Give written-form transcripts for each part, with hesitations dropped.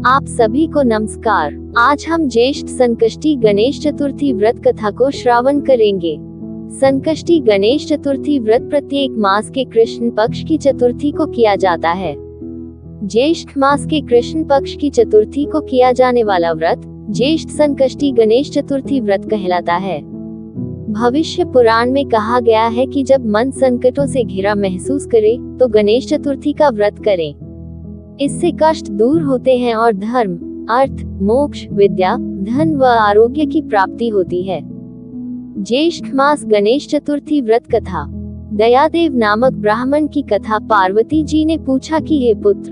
आप सभी को नमस्कार। आज हम ज्येष्ठ संकष्टी गणेश चतुर्थी व्रत कथा को श्रावण करेंगे। संकष्टी गणेश चतुर्थी व्रत प्रत्येक मास के कृष्ण पक्ष की चतुर्थी को किया जाता है। ज्येष्ठ मास के कृष्ण पक्ष की चतुर्थी को किया जाने वाला व्रत ज्येष्ठ संकष्टी गणेश चतुर्थी व्रत कहलाता है। भविष्य पुराण में कहा गया है कि जब मन संकटों से घिरा महसूस करे तो गणेश चतुर्थी का व्रत करें। इससे कष्ट दूर होते हैं और धर्म, अर्थ, मोक्ष, विद्या, धन व आरोग्य की प्राप्ति होती है। ज्येष्ठ मास गणेश चतुर्थी व्रत कथा। दयादेव नामक ब्राह्मण की कथा। पार्वती जी ने पूछा कि हे पुत्र,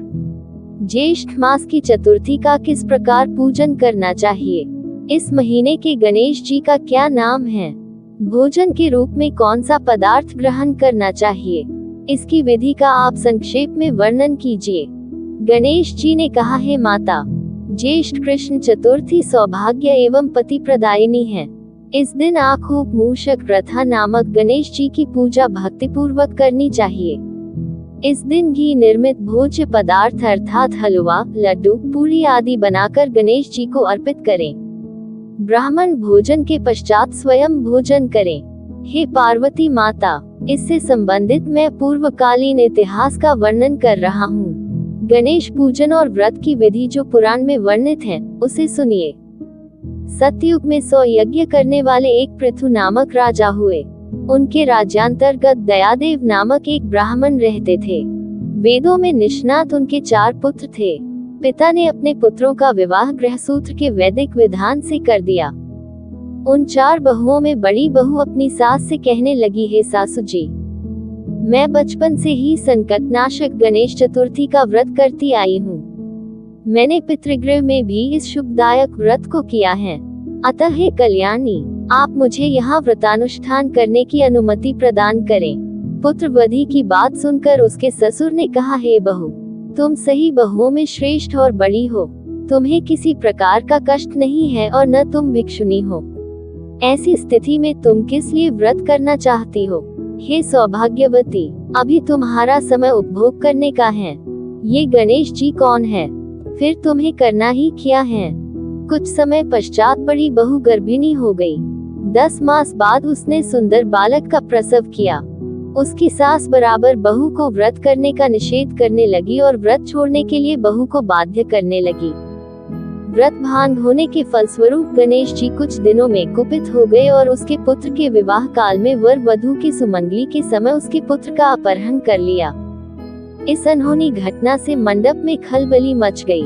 ज्येष्ठ मास की चतुर्थी का किस प्रकार पूजन करना चाहिए? इस महीने के गणेश जी का क्या नाम है? भोजन के रूप में कौन सा पदार्थ ग्रहण करना चाहिए? इसकी विधि का आप संक्षेप में वर्णन कीजिए। गणेश जी ने कहा, हे माता, ज्येष्ठ कृष्ण चतुर्थी सौभाग्य एवं पति प्रदायिनी है। इस दिन आँखों मूषक प्रथा नामक गणेश जी की पूजा भक्तिपूर्वक करनी चाहिए। इस दिन घी निर्मित भोज्य पदार्थ अर्थात हलवा, लड्डू, पूरी आदि बनाकर गणेश जी को अर्पित करें। ब्राह्मण भोजन के पश्चात स्वयं भोजन करें। हे पार्वती माता, इससे संबंधित मैं पूर्वकालीन इतिहास का वर्णन कर रहा हूँ। गणेश पूजन और व्रत की विधि जो पुराण में वर्णित है, उसे सुनिए। सतयुग में 100 यज्ञ करने वाले एक पृथु नामक राजा हुए। उनके राज्यांतर्गत दयादेव नामक एक ब्राह्मण रहते थे। वेदों में निष्णात उनके 4 पुत्र थे। पिता ने अपने पुत्रों का विवाह गृहसूत्र के वैदिक विधान से कर दिया। उन 4 बहुओं में बड़ी बहू अपनी सास से कहने लगी, हे सासू जी, मैं बचपन से ही संकटनाशक गणेश चतुर्थी का व्रत करती आई हूँ। मैंने पितृगृह में भी इस शुभदायक व्रत को किया है। अतः हे कल्याणी, आप मुझे यहाँ व्रतानुष्ठान करने की अनुमति प्रदान करें। पुत्रवधि की बात सुनकर उसके ससुर ने कहा, हे बहू, तुम सही बहुओं में श्रेष्ठ और बड़ी हो। तुम्हें किसी प्रकार का कष्ट नहीं है और न तुम भिक्षुनी हो। ऐसी स्थिति में तुम किस लिए व्रत करना चाहती हो? हे सौभाग्यवती, अभी तुम्हारा समय उपभोग करने का है। ये गणेश जी कौन है? फिर तुम्हें करना ही क्या है? कुछ समय पश्चात बड़ी बहू गर्भिणी हो गई। 10 मास बाद उसने सुंदर बालक का प्रसव किया। उसकी सास बराबर बहू को व्रत करने का निषेध करने लगी और व्रत छोड़ने के लिए बहू को बाध्य करने लगी। व्रत भंग होने के फलस्वरूप गणेश जी कुछ दिनों में कुपित हो गए और उसके पुत्र के विवाह काल में वर वधू की सुमंगली के समय उसके पुत्र का अपहरण कर लिया। इस अनहोनी घटना से मंडप में खलबली मच गई।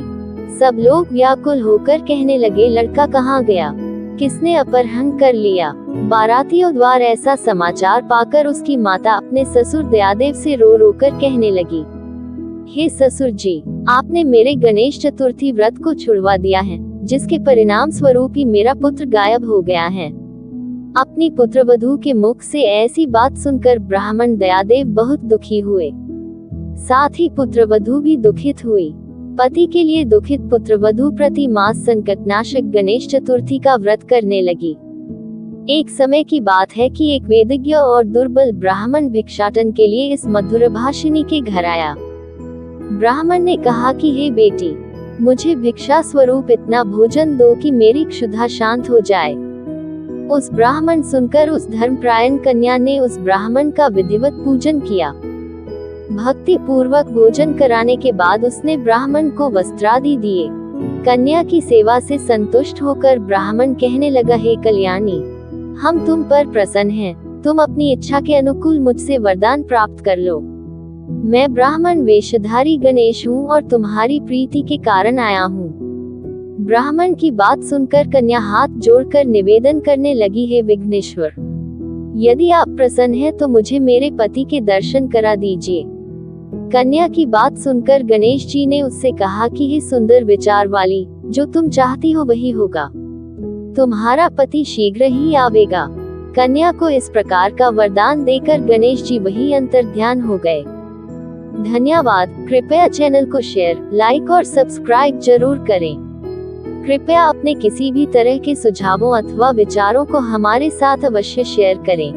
सब लोग व्याकुल होकर कहने लगे, लड़का कहाँ गया? किसने अपहरण कर लिया? बारातियों द्वारा ऐसा समाचार पाकर उसकी माता अपने ससुर दयादेव से रो रो कर कहने लगी, हे ससुर जी, आपने मेरे गणेश चतुर्थी व्रत को छुड़वा दिया है, जिसके परिणाम स्वरूप ही मेरा पुत्र गायब हो गया है। अपनी पुत्रवधू के मुख से ऐसी बात सुनकर ब्राह्मण दयादेव बहुत दुखी हुए। साथ ही पुत्रवधू भी दुखित हुई। पति के लिए दुखित पुत्रवधू प्रति मास संकटनाशक गणेश चतुर्थी का व्रत करने लगी। एक समय की बात है कि एक वेदज्ञ और दुर्बल ब्राह्मण भिक्षाटन के लिए इस मधुरभाषिणी के घर आया। ब्राह्मण ने कहा कि हे बेटी, मुझे भिक्षा स्वरूप इतना भोजन दो कि मेरी क्षुधा शांत हो जाए। उस ब्राह्मण सुनकर उस धर्मपरायण कन्या ने उस ब्राह्मण का विधिवत पूजन किया। भक्ति पूर्वक भोजन कराने के बाद उसने ब्राह्मण को वस्त्रादि दिए। कन्या की सेवा से संतुष्ट होकर ब्राह्मण कहने लगा, हे कल्याणी, हम तुम पर प्रसन्न हैं। तुम अपनी इच्छा के अनुकूल मुझसे वरदान प्राप्त कर लो। मैं ब्राह्मण वेशधारी गणेश हूँ और तुम्हारी प्रीति के कारण आया हूँ। ब्राह्मण की बात सुनकर कन्या हाथ जोड़कर निवेदन करने लगी, हे विघ्नेश्वर, यदि आप प्रसन्न हैं तो मुझे मेरे पति के दर्शन करा दीजिए। कन्या की बात सुनकर गणेश जी ने उससे कहा कि हे सुंदर विचार वाली, जो तुम चाहती हो वही होगा। तुम्हारा पति शीघ्र ही आवेगा। कन्या को इस प्रकार का वरदान देकर गणेश जी वही अंतर्ध्यान हो गए। धन्यवाद। कृपया चैनल को शेयर, लाइक और सब्सक्राइब जरूर करें। कृपया अपने किसी भी तरह के सुझावों अथवा विचारों को हमारे साथ अवश्य शेयर करें।